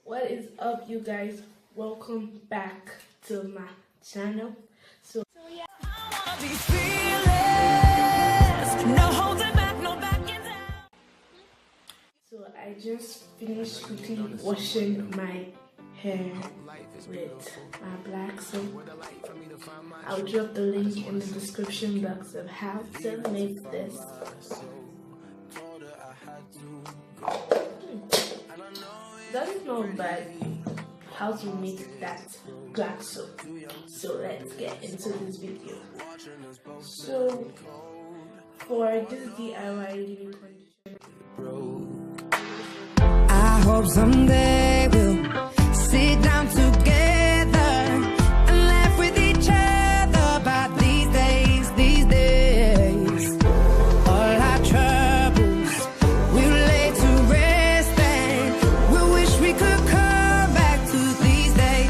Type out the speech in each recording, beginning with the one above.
What is up, you guys? Welcome back to my channel. So yeah, I wanna be fearless, no holding back, no backing down. So I just finished quickly washing my hair with my black soap. I'll drop the link in the description box of how to make this. That's not bad how to make that black soap. So let's get into this video. So for this DIY leave-in conditioner, I hope someday we'll sit down together and laugh with each other about these days, all our troubles we'll lay to rest, and we wish we could come back to these days.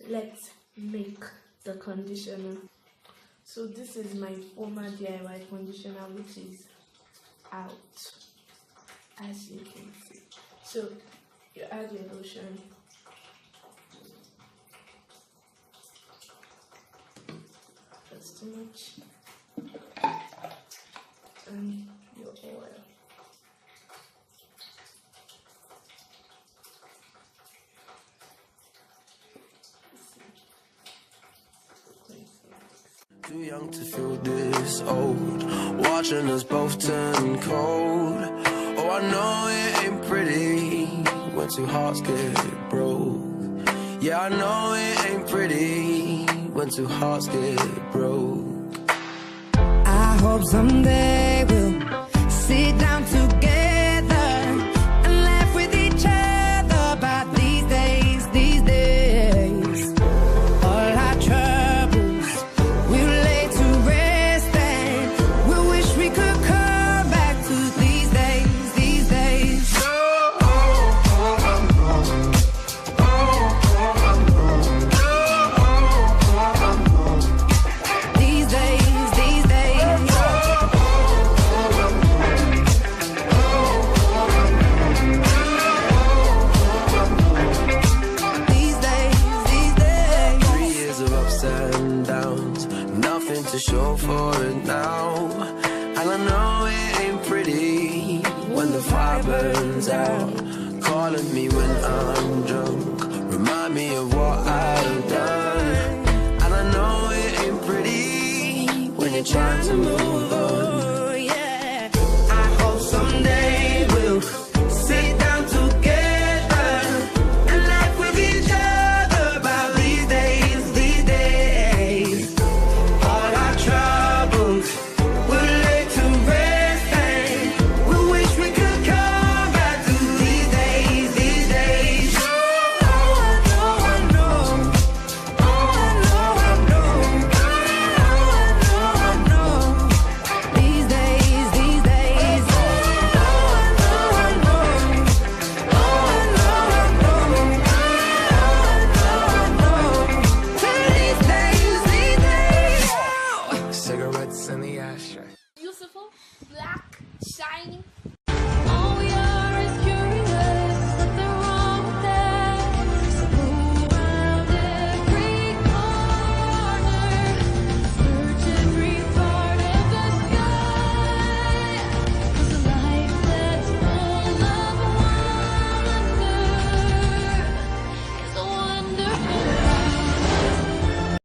Let's make the conditioner. So this is my former DIY conditioner, which is out, as you can see. So you add your lotion, that's too much, and your oil. Too young to feel this old, watching us both turn cold. Oh, I know it ain't pretty when two hearts get broke. Yeah, I know it ain't pretty when two hearts get broke. I hope someday we'll sit down together and laugh with each other about these days, all our troubles we'll lay to rest, and we wish we could come back to these days. To show for it now, and I know it ain't pretty when the fire burns out. Calling me when I'm drunk, remind me of what I've done. And I know it ain't pretty when you're trying to move